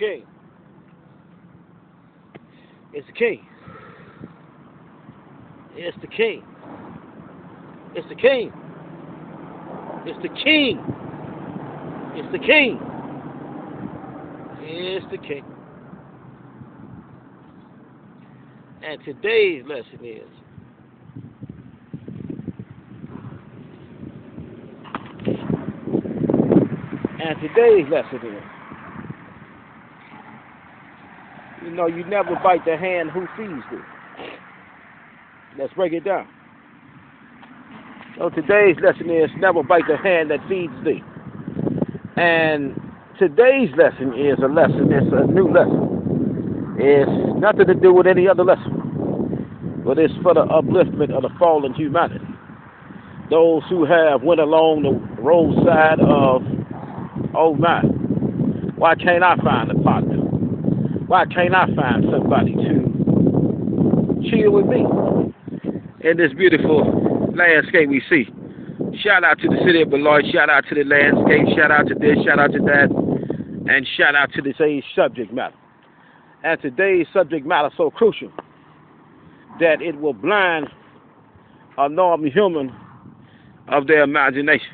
king. It's the king. It's the king. It's the king. It's the king. It's the king. It's the king. And today's lesson is you never bite the hand who feeds thee. Let's break it down. So today's lesson is never bite the hand that feeds thee. And today's lesson is a lesson, it's a new lesson. It's nothing to do with any other lesson, but it's for the upliftment of the fallen humanity. Those who have went along the roadside of, oh my, why can't I find a partner? Why can't I find somebody to chill with me in this beautiful landscape we see? Shout out to the city of Beloit, shout out to the landscape, shout out to this, shout out to that, and shout out to today's subject matter. And today's subject matter is so crucial that it will blind a normal human of their imagination.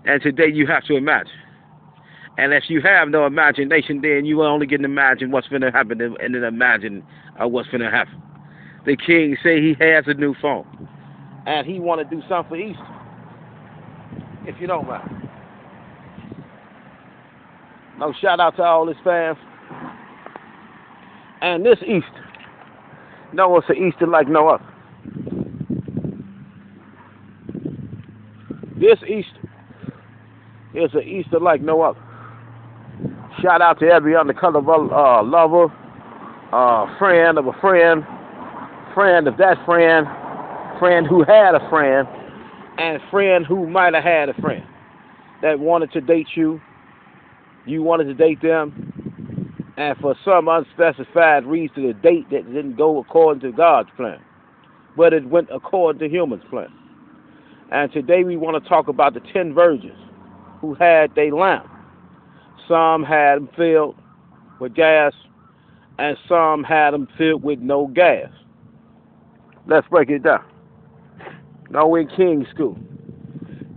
And today you have to imagine. And if you have no imagination, then you only can imagine what's going to happen and then imagine what's going to happen. The king say he has a new phone, and he want to do something for Easter, if you don't mind. No, shout out to all his fans. And this Easter, no, it's an Easter like no other. This Easter is an Easter like no other. Shout out to every undercover lover, friend of a friend, friend of that friend, friend who had a friend, and friend who might have had a friend that wanted to date you. You wanted to date them, and for some unspecified reason, the date that didn't go according to God's plan, but it went according to human's plan. And today we want to talk about the 10 virgins who had their lamp. Some had them filled with gas, and some had them filled with no gas. Let's break it down. Now in King's School,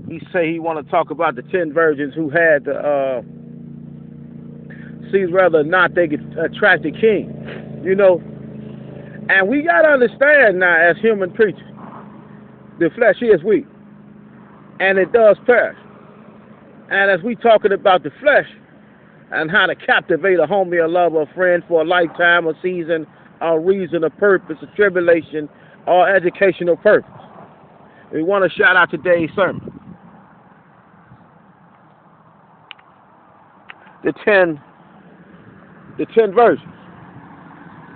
he say he want to talk about the 10 virgins who had to see whether or not they could attract the king. And we got to understand now as human creatures, the flesh is weak, and it does perish. And as we talking about the flesh, and how to captivate a homie, a lover, a friend for a lifetime, a season, a reason, a purpose, a tribulation, or educational purpose. We want to shout out today's sermon. The 10 virgins.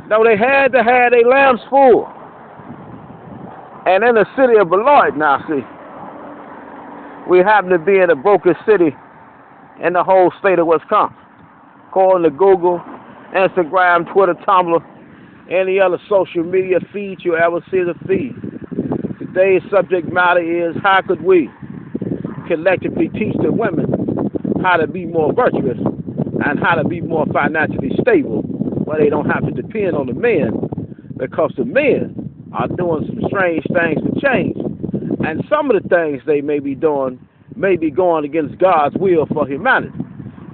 Now they had to have their lamps full. And in the city of Beloit now, see, we happen to be in the brokest city in the whole state of Wisconsin. According to Google, Instagram, Twitter, Tumblr, any other social media feed you ever see the feed. Today's subject matter is how could we collectively teach the women how to be more virtuous and how to be more financially stable where they don't have to depend on the men, because the men are doing some strange things to change. And some of the things they may be doing may be going against God's will for humanity.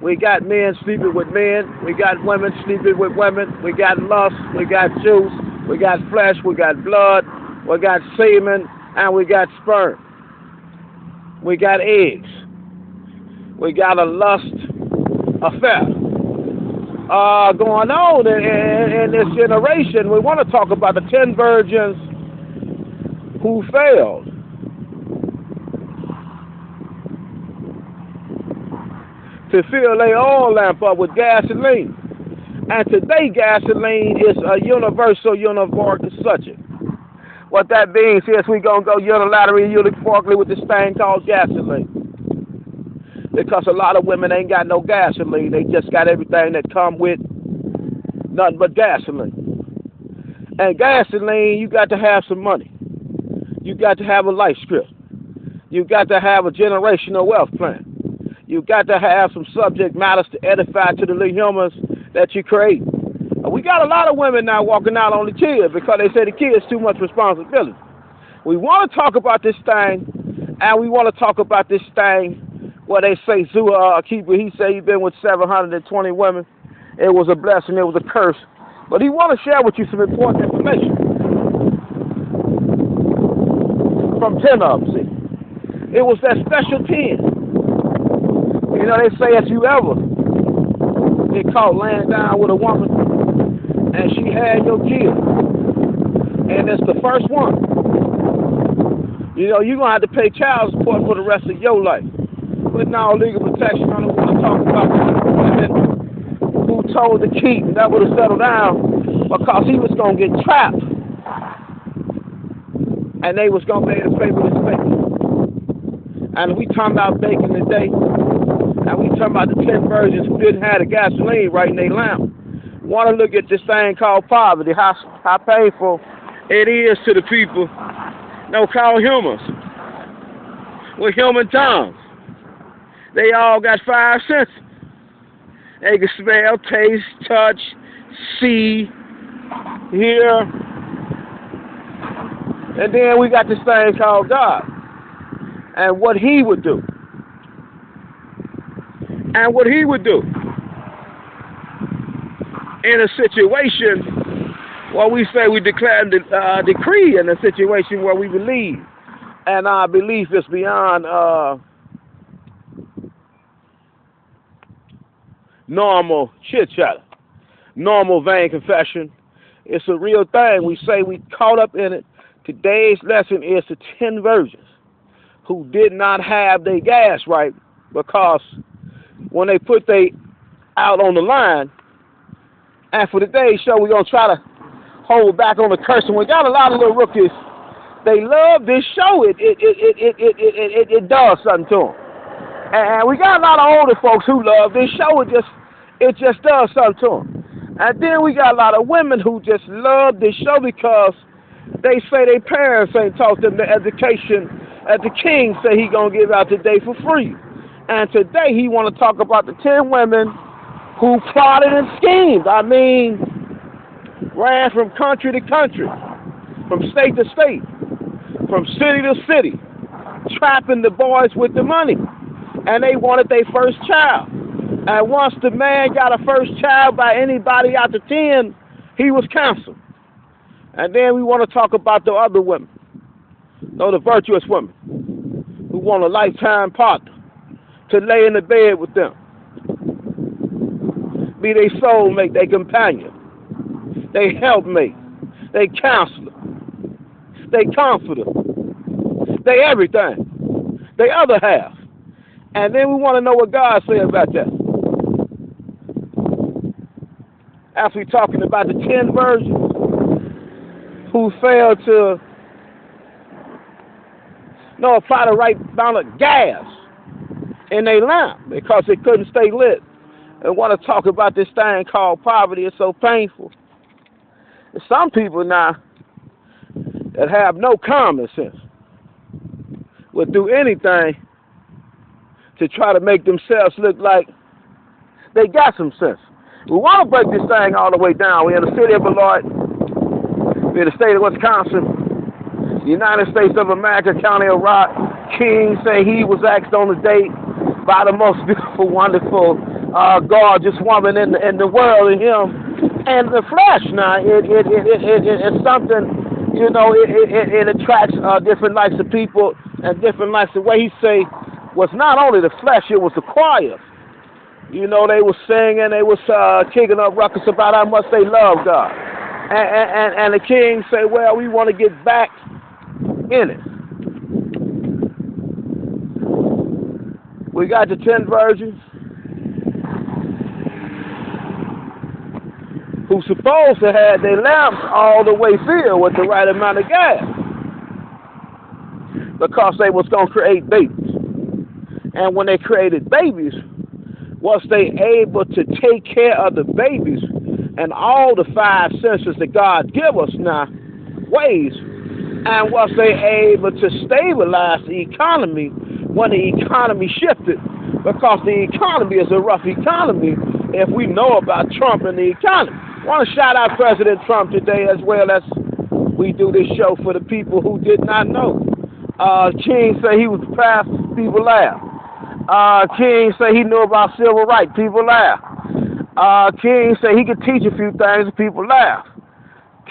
We got men sleeping with men. We got women sleeping with women. We got lust. We got juice. We got flesh. We got blood. We got semen. And we got sperm. We got eggs. We got a lust affair going on in this generation. We want to talk about the 10 virgins who failed. To fill their oil lamp up with gasoline. And today gasoline is a universal subject. What that means is we're going to go unilaterally with this thing called gasoline. Because a lot of women ain't got no gasoline. They just got everything that come with nothing but gasoline. And gasoline, you got to have some money. You got to have a life script. You got to have a generational wealth plan. You got to have some subject matters to edify to the little humans that you create. We got a lot of women now walking out on the kids because they say the kids too much responsibility. We want to talk about this thing, and we want to talk about this thing where they say Zua Keeper, he said he's been with 720 women. It was a blessing, it was a curse. But he want to share with you some important information from 10 of them, see. It was that special 10. You know, they say if you ever get caught laying down with a woman and she had your kid, and it's the first one, you know, you're going to have to pay child support for the rest of your life. With no legal protection, I don't want to talk about women who told the king that would have settled down because he was going to get trapped. And they was going to be able to pay with his bacon. And we talking about bacon today. And we talking about the 10 virgins who didn't have the gasoline right in their lamp. Want to look at this thing called poverty, how painful it is to the people, called humans, with human tongues. They all got 5 senses. They can smell, taste, touch, see, hear. And then we got this thing called God and what he would do. And what he would do in a situation where we say we declare the decree in a situation where we believe. And our belief is beyond normal chit-chat, normal vain confession. It's a real thing. We say we caught up in it. Today's lesson is the 10 virgins who did not have their gas right because when they put they out on the line, and for today's show, we're going to try to hold back on the cursing. We got a lot of little rookies. They love this show. It does something to them. And we got a lot of older folks who love this show. It just does something to them. And then we got a lot of women who just love this show because they say their parents ain't taught them the education that the king said he gonna give out today for free. And today he want to talk about the 10 women who plotted and schemed. I mean, ran from country to country, from state to state, from city to city, trapping the boys with the money. And they wanted their first child. And once the man got a first child by anybody out of 10, he was canceled. And then we want to talk about the other women, the virtuous women, who want a lifetime partner to lay in the bed with them, be their soulmate, their companion, their helpmate, their counselor, their comforter, their everything, their other half. And then we want to know what God said about that. After we're talking about the 10 virgins who failed to apply the right amount of gas in their lamp because they couldn't stay lit. And want to talk about this thing called poverty. It's so painful. There's some people now that have no common sense would do anything to try to make themselves look like they got some sense. We want to break this thing all the way down. We're in the city of Beloit. We're in the state of Wisconsin, United States of America, County of Rock. King say he was asked on a date by the most beautiful, wonderful, gorgeous woman in the world, and him and the flesh. Now, it's something, it attracts different types of people and different types of way. He say, was not only the flesh, it was the choir. They was singing, they was kicking up ruckus about how much they love God. And the king say, well, we want to get back in it. We got the 10 virgins who supposed to have their lamps all the way filled with the right amount of gas because they was going to create babies. And when they created babies, was they able to take care of the babies and all the 5 senses that God give us now, ways, and was they able to stabilize the economy when the economy shifted because the economy is a rough economy if we know about Trump and the economy. I want to shout out President Trump today as well as we do this show for the people who did not know. King say he was the past, people laugh. King say he knew about civil rights, people laugh. King say he could teach a few things, people laugh.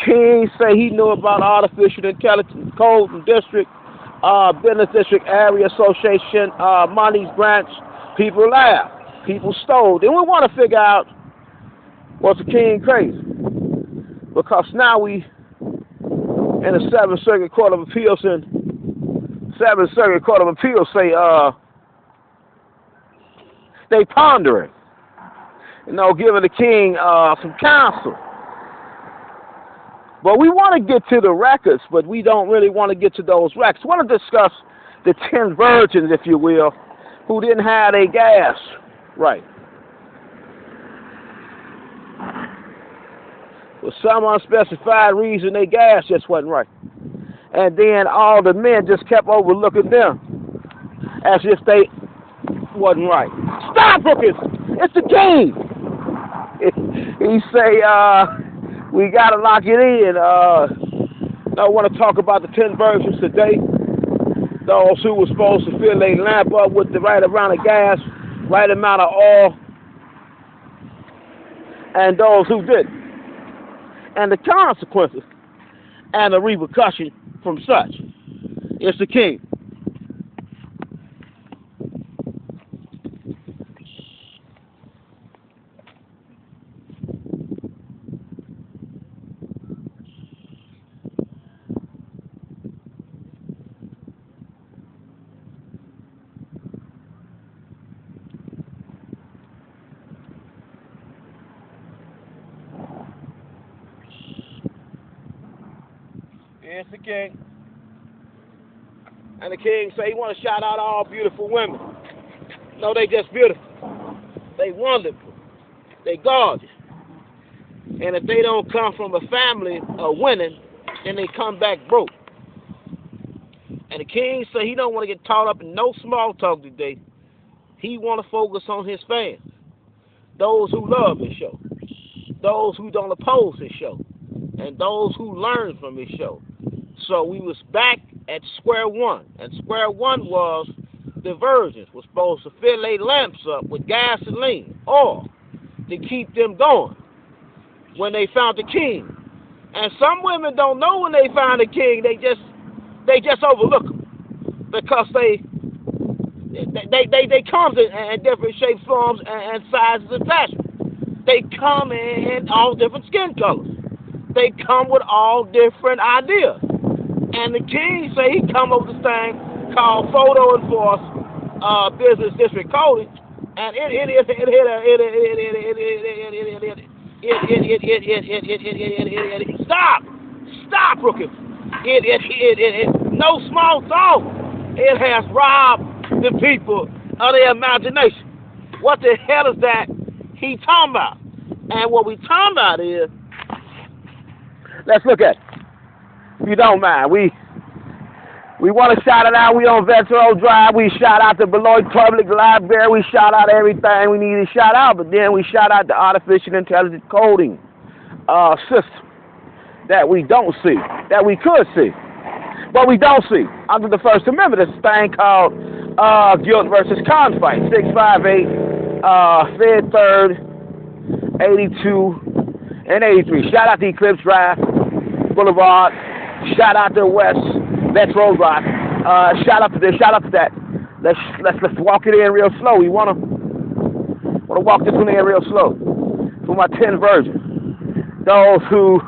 King say he knew about artificial intelligence, codes and district, business district area association, monies branch, people laugh. People stole. Then we want to figure out, was the king crazy? Because now we in the 7th Circuit Court of Appeals and 7th Circuit Court of Appeals say they pondering, giving the king some counsel. But we want to get to the records, but we don't really want to get to those records. We want to discuss the 10 virgins, if you will, who didn't have their gas right. For some unspecified reason, their gas just wasn't right. And then all the men just kept overlooking them as if they wasn't right. Stop, Brookins! It's the king! He say, we got to lock it in. I want to talk about the 10 virgins today. Those who were supposed to fill their lamp up with the right amount of gas, right amount of oil, and those who didn't. And the consequences and the repercussion from such. It's the king. It's the king. And the king say he want to shout out all beautiful women. No, they just beautiful. They wonderful. They gorgeous. And if they don't come from a family of winning, then they come back broke. And the king say he don't want to get caught up in no small talk today. He want to focus on his fans. Those who love his show. Those who don't oppose his show. And those who learn from his show. So we was back at square one. And square one was the virgins were supposed to fill their lamps up with gasoline, oil, to keep them going when they found the king. And some women don't know when they find the king. They just overlook them because they come in different shapes, forms, and sizes and fashions. They come in all different skin colors. They come with all different ideas. And the king say he come up with this thing called photo enforced business district coding, and stop, Rookie. No small talk. It has robbed the people of their imagination. What the hell is that he talking about? And what we talking about is, let's look at it. If you don't mind, we want to shout it out. We on Vetro Drive. We shout out the Beloit Public Library. We shout out everything we need to shout out, but then we shout out the artificial intelligence coding system that we don't see, that we could see, but we don't see. Under the First Amendment, there's a thing called guilt versus confight. 658 Fed 3rd 82 and 83. Shout out to Eclipse Drive Boulevard. Shout out to West Metro Drive. Shout out to this. Shout out to that. Let's walk it in real slow. We wanna walk this one in real slow. For my 10 virgins, those who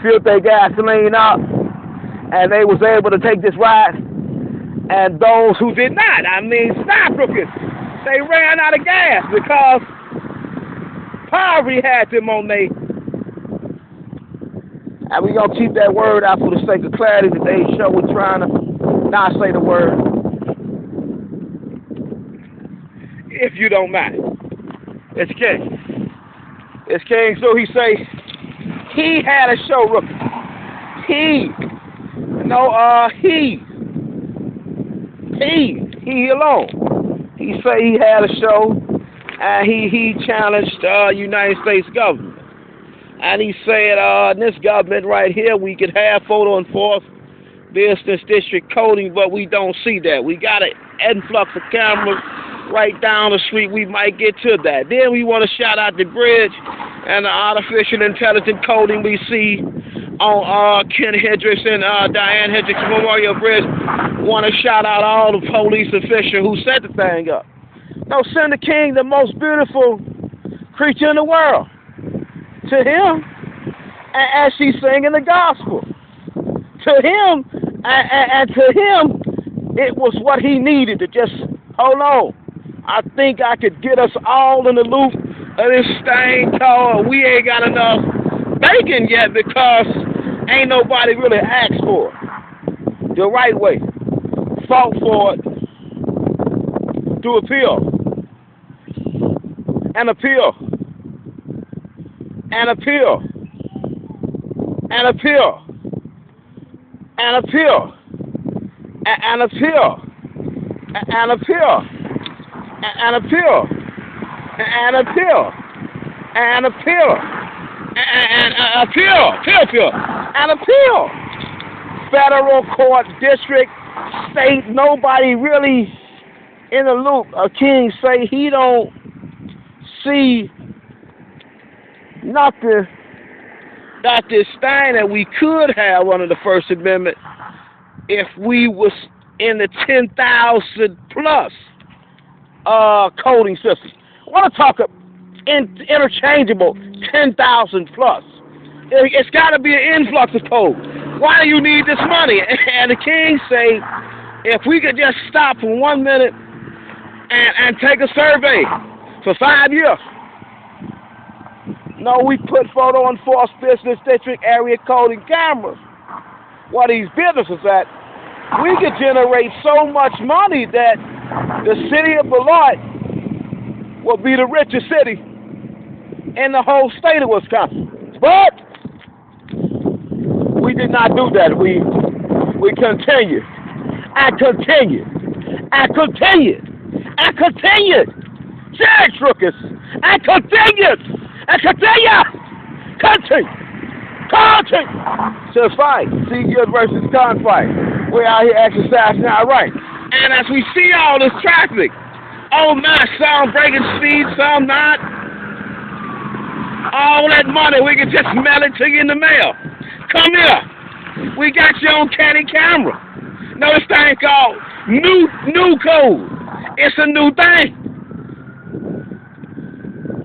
filled their gasoline up and they was able to take this ride, and those who did not. I mean, stop, Brookins. They ran out of gas because poverty had them on they. And we're going to keep that word out for the sake of clarity. Today's show, we're trying to not say the word. If you don't mind. It's king. It's king, so he say, he had a show, Rookie. He alone. He say he had a show, and he challenged United States government. And he said, in this government right here, we could have photo enforced business district coding, but we don't see that. We got an influx of cameras right down the street. We might get to that. Then we want to shout out the bridge and the artificial intelligence coding we see on Ken Hendricks and Diane Hendricks Memorial Bridge. Want to shout out all the police officials who set the thing up. No, send the king, the most beautiful creature in the world, to him, as she's singing the gospel. To him, and to him, it was what he needed to just, hold on. I think I could get us all in the loop of this thing called we ain't got enough bacon yet because ain't nobody really asked for it the right way, fought for it, to appeal, and appeal, and appeal, and appeal, and appeal, and appeal, and appeal, and appeal, and appeal, and appeal, and appeal, and appeal. Federal court, district, state, nobody really in the loop. A king say he don't see nothing that this thing that we could have under the First Amendment if we was in the 10,000 plus coding system. I want to talk interchangeable 10,000 plus. It's got to be an influx of code. Why do you need this money? And the king say, if we could just stop for 1 minute and take a survey for 5 years. No, we put photo enforced business district area coding cameras. What these businesses at, we could generate so much money that the city of Beloit will be the richest city in the whole state of Wisconsin. But we did not do that. We continued. I continued. I continued. I continued. Jack Truckus. I continued. I continued. Continue. To fight. See good versus gunfight. We're out here exercising our right. And as we see all this traffic, oh my, some breaking speed, some not. All that money, we can just mail it to you in the mail. Come here. We got you on candy camera. Know this thing called new code. It's a new thing.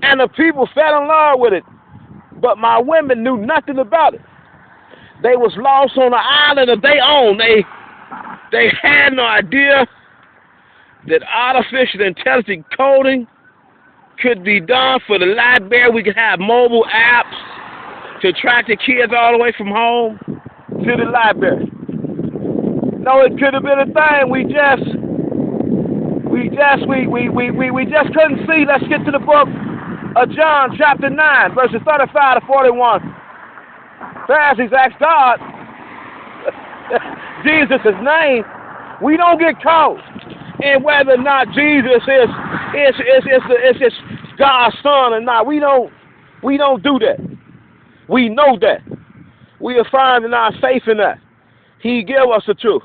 And the people fell in love with it. But my women knew nothing about it. They was lost on an island of their own. They had no idea that artificial intelligence coding could be done for the library. We could have mobile apps to track the kids all the way from home to the library. No, it could have been a thing. We just couldn't see. Let's get to the book of John, chapter 9, verses 35 to 41. Pharisees asked God, Jesus' name. We don't get caught in whether or not Jesus is God's son or not. We don't do that. We know that. We are finding our faith in that. He gave us the truth.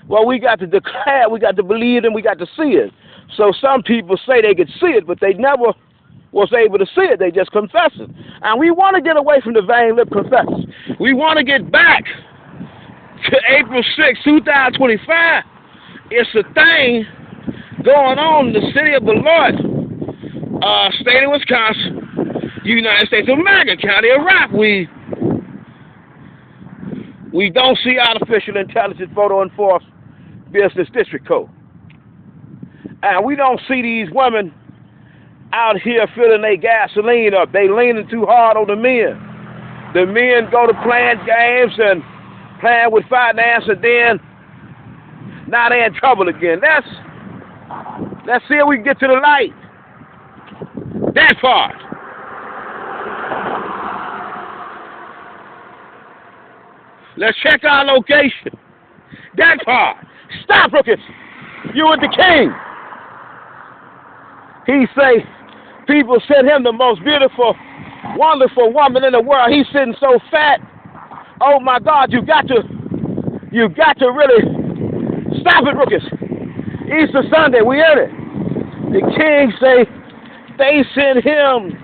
Well, we got to declare, we got to believe it, and we got to see it. So some people say they could see it, but they never was able to see it. They just confess it. And we want to get away from the vain lip confession. We want to get back to April 6, 2025. It's a thing going on in the city of Beloit, state of Wisconsin, United States of America, county of Rock. We don't see artificial intelligence photo enforced business district code. And we don't see these women out here filling their gasoline up. They leaning too hard on the men. The men go to playing games and playing with finance, and then now they're in trouble again. Let's see if we can get to the light. That part. Let's check our location. That part. Stop, Rookies. You with the king. He say people sent him the most beautiful, wonderful woman in the world. He's sitting so fat. Oh my God, you got to really stop it, rookies. Easter Sunday, we in it. The king say they sent him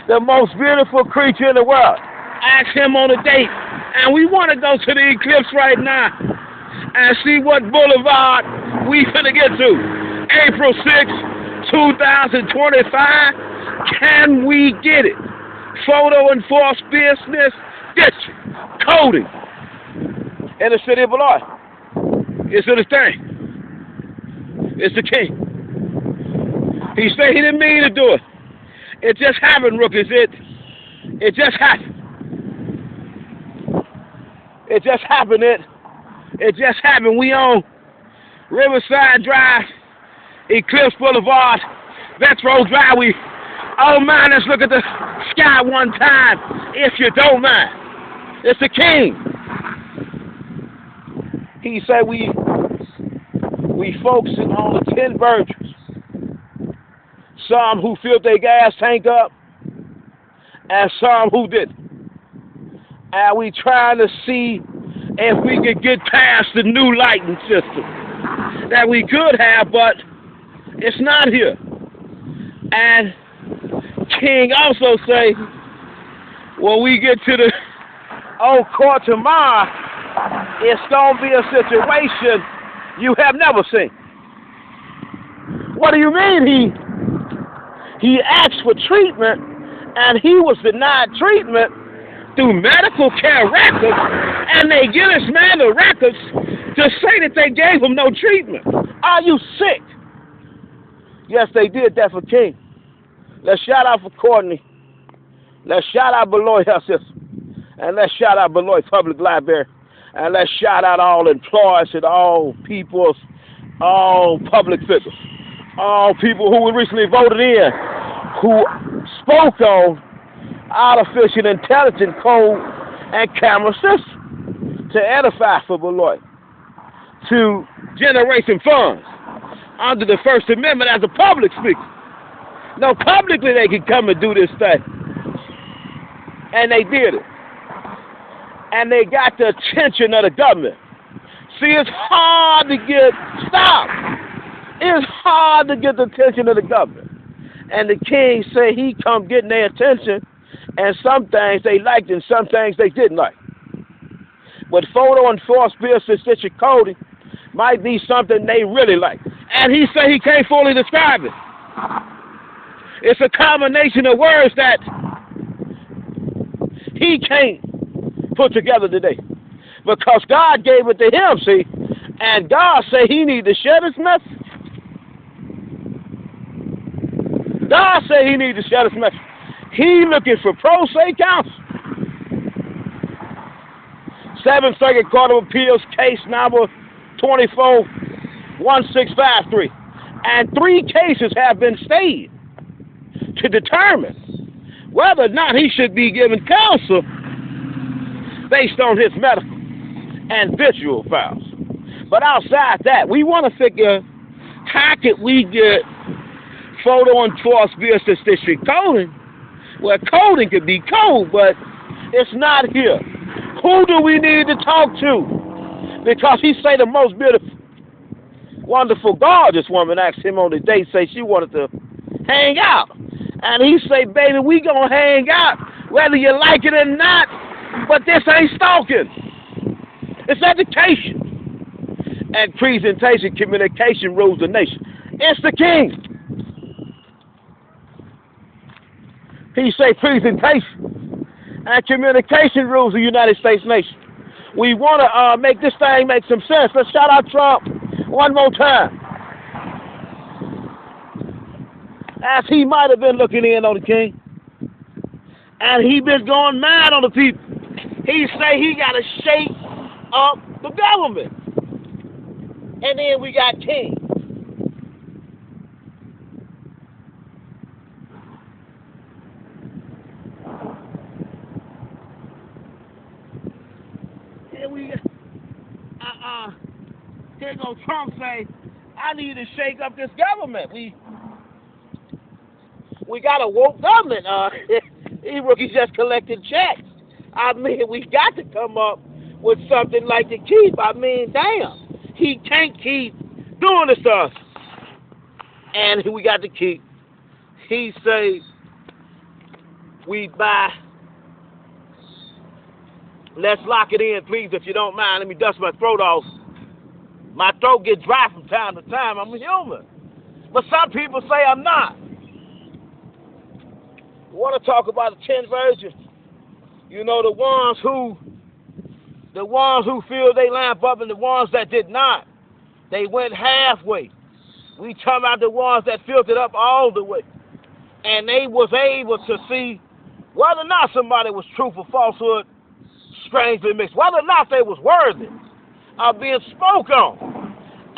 the most beautiful creature in the world. Ask him on a date. And we want to go to the eclipse right now and see what boulevard we finna get to. April 6, 2025. Can we get it? Photo enforced business district. Coding. In the city of Beloit. It's the thing. It's the king. He said he didn't mean to do it. It just happened, rookies. It just happened. It just happened. It just happened. We on Riverside Drive, Eclipse Boulevard, Vetro Drive. Oh man, let's look at the sky one time, if you don't mind. It's the king. He said we focusing on the 10 virgins. Some who filled their gas tank up, and some who didn't. And we trying to see if we could get past the new lighting system that we could have, but it's not here. And King also say, when we get to the old court tomorrow, it's going to be a situation you have never seen. What do you mean? He asked for treatment, and he was denied treatment through medical care records, and they give this man the records to say that they gave him no treatment. Are you sick? Yes, they did that for King. Let's shout out for Courtney. Let's shout out Beloit Health System. And let's shout out Beloit Public Library. And let's shout out all employees and all peoples, all public figures, all people who were recently voted in, who spoke on artificial intelligence code and camera system to edify for Beloit, to generate some funds under the First Amendment as a public speaker. No, publicly they could come and do this thing. And they did it. And they got the attention of the government. See, it's hard to get, stop. It's hard to get the attention of the government. And the king said he come getting their attention, and some things they liked and some things they didn't like. But photo enforced business district coding might be something they really like. And he said he can't fully describe it. It's a combination of words that he can't put together today. Because God gave it to him, see, and God said he need to share this message. God said he need to share this message. He looking for pro se counsel. 7th Circuit Court of Appeals, case number 24-1653. And 3 cases have been stayed to determine whether or not he should be given counsel based on his medical and visual files. But outside that, we want to figure how could we get photo enforced business district coding, where coding could be code, but it's not here. Who do we need to talk to? Because he say the most beautiful, wonderful, gorgeous woman asked him on the date, say she wanted to hang out. And he say, baby, we gonna hang out, whether you like it or not, but this ain't stalking. It's education. And presentation, communication rules the nation. It's the king. He say presentation and communication rules the United States nation. We want to make this thing make some sense. Let's shout out Trump one more time. As he might have been looking in on the king. And he been going mad on the people. He say he got to shake up the government. And then we got King. Here we here goes Trump say, I need to shake up this government. We got a woke government. These rookies just collecting checks. I mean, we got to come up with something like to keep. I mean, damn. He can't keep doing this to us. And we got to keep. He say we buy. Let's lock it in, please, if you don't mind. Let me dust my throat off. My throat gets dry from time to time. I'm human. But some people say I'm not. We want to talk about the 10 virgins. You know, the ones who filled their lamp up and the ones that did not. They went halfway. We talk about the ones that filled it up all the way. And they was able to see whether or not somebody was truth or falsehood, strangely mixed, whether or not they was worthy of being spoke on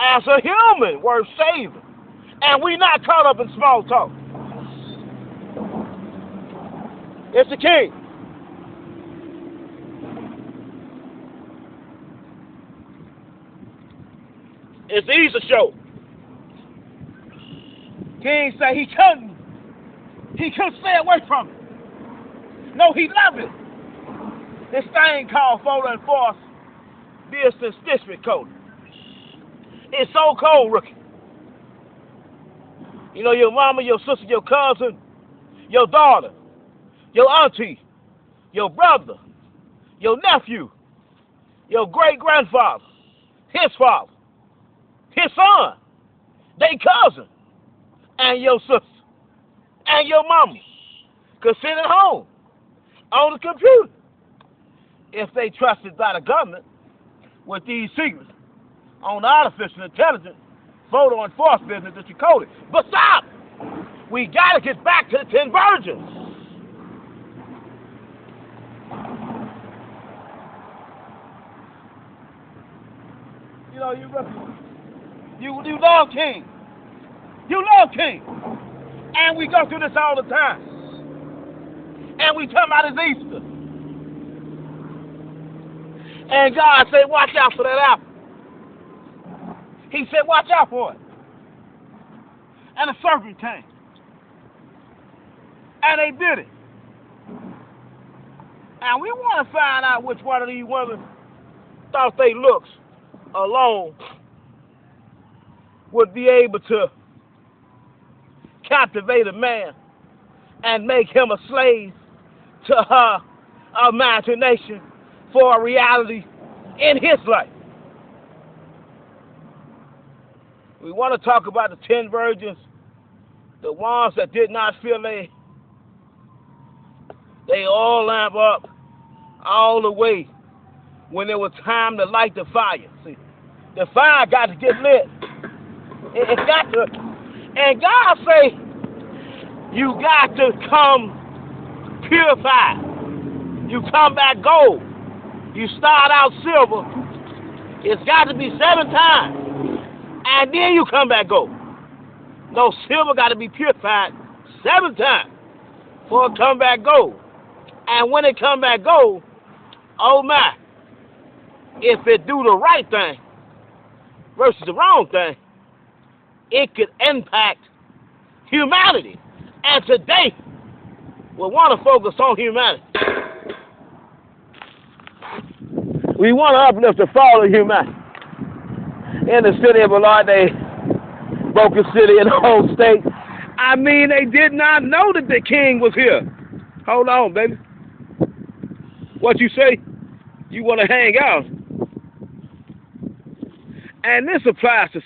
as a human worth saving. And we not caught up in small talk. It's the king. It's the Easter show. King said he couldn't stay away from it. No, he loved it. This thing called photo enforced business district code. It's so cold, rookie. You know, your mama, your sister, your cousin, your daughter, your auntie, your brother, your nephew, your great-grandfather, his father, his son, their cousin, and your sister, and your mama could sit at home on the computer if they trusted by the government with these secrets on the artificial intelligence photo enforced business that you coded. But stop! We got to get back to the 10 virgins. You know, you love King. You love King. And we go through this all the time. And we talk about his Easter. And God said, watch out for that apple. He said, watch out for it. And a serpent came. And they did it. And we want to find out which one of these women thought they looks alone would be able to captivate a man and make him a slave to her imagination for a reality in his life. We want to talk about the 10 virgins, the ones that did not feel they all lamp up all the way when it was time to light the fire. See, the fire got to get lit. It got to. And God say, you got to come purified. You come back gold. You start out silver. It's got to be 7 times. And then you come back gold. No, silver got to be purified 7 times before it come back gold. And when it come back gold, oh my, if it do the right thing versus the wrong thing, it could impact humanity. And today, we want to focus on humanity. We want to uplift the fall of humanity. In the city of Velarde, Broken City in the whole state, I mean, they did not know that the king was here. Hold on, baby. What you say? You want to hang out? And this applies to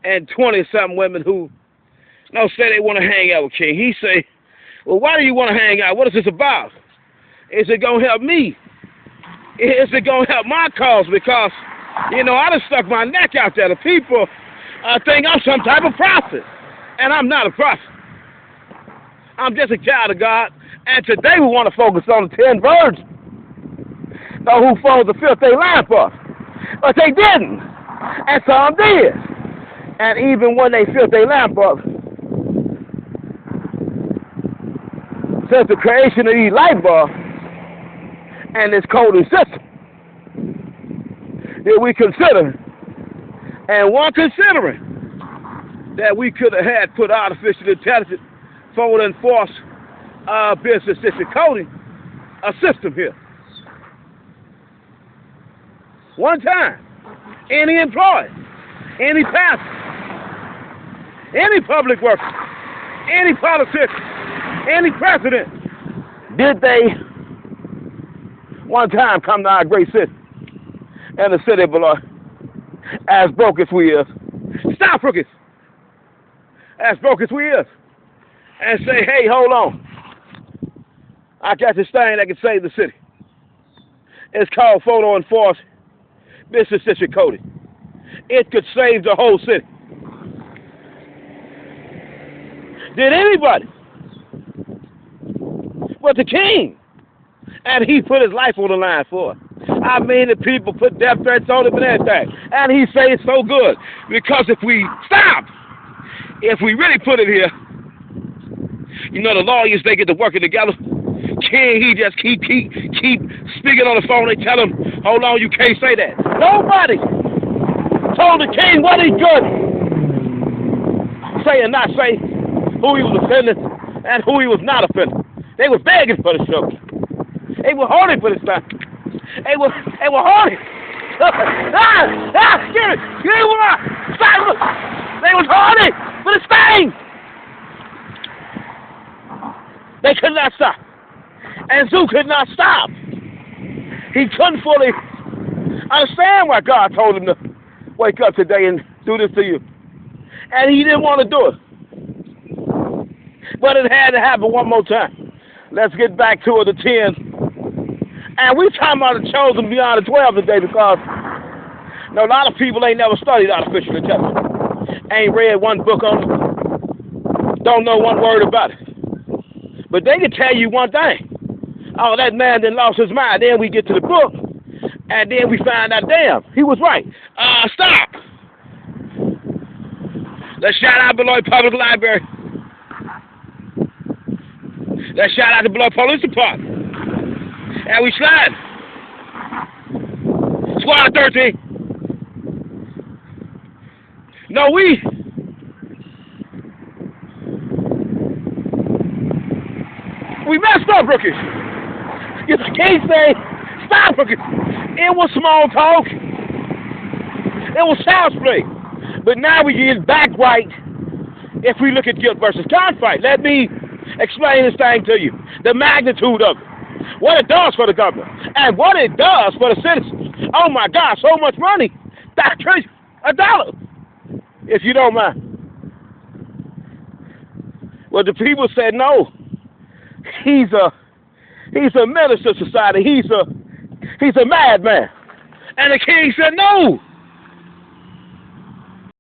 720-something women who say they want to hang out with King. He say, well, why do you want to hang out? What is this about? Is it going to help me? Is it going to help my cause? Because, you know, I done stuck my neck out there. The people think I'm some type of prophet. And I'm not a prophet. I'm just a child of God. And today we want to focus on the 10 virgins. Who folded the filth they lamp up. But they didn't. And some did. And even when they filled their lamp up, since the creation of these light bulbs and this coding system, did we consider, and one considering, that we could have had put artificial intelligence for to enforce business district coding, a system here. One time, any employee, any pastor, any public worker, any politician, any president, did they one time come to our great city and the city below, as broke as we is, stop crooked, as broke as we is, and say, hey, hold on, I got this thing that can save the city. It's called photo enforced business district coding. It could save the whole city. Did anybody but the king? And he put his life on the line for it. I mean, the people put death threats on him and everything. And he said it's so good. Because if we stop, if we really put it here, you know, the lawyers, they get to working together. King, he just keep speaking on the phone. They tell him, hold on, you can't say that. Nobody told the king what he could say and not say, who he was offending and who he was not offending. They was begging for the show. They were horny for this time. They were horny. Get it! They was horny for this thing. They could not stop. And Zoo could not stop. He couldn't fully understand why God told him to wake up today and do this to you. And he didn't want to do it. But it had to happen one more time. Let's get back to the 10. And we talking about the chosen beyond the 12 today because a lot of people ain't never studied artificial intelligence. Ain't read one book on it. Don't know one word about it. But they can tell you one thing. Oh, that man then lost his mind. Then we get to the book, and then we find out, damn, he was right. Stop. Let's shout out Beloit Public Library. Let's shout out the Beloit Police Department. And we slide. Squad 13. No, we messed up, rookies. You can't say, stop, rookies. It was small talk. It was child's play. But now we get back right if we look at guilt versus gunfight. Let me explain this thing to you. The magnitude of it. What it does for the government. And what it does for the citizens. Oh, my God, so much money. That's crazy. $1. If you don't mind. Well, the people said no. He's a menace to society. He's a madman. And the king said no.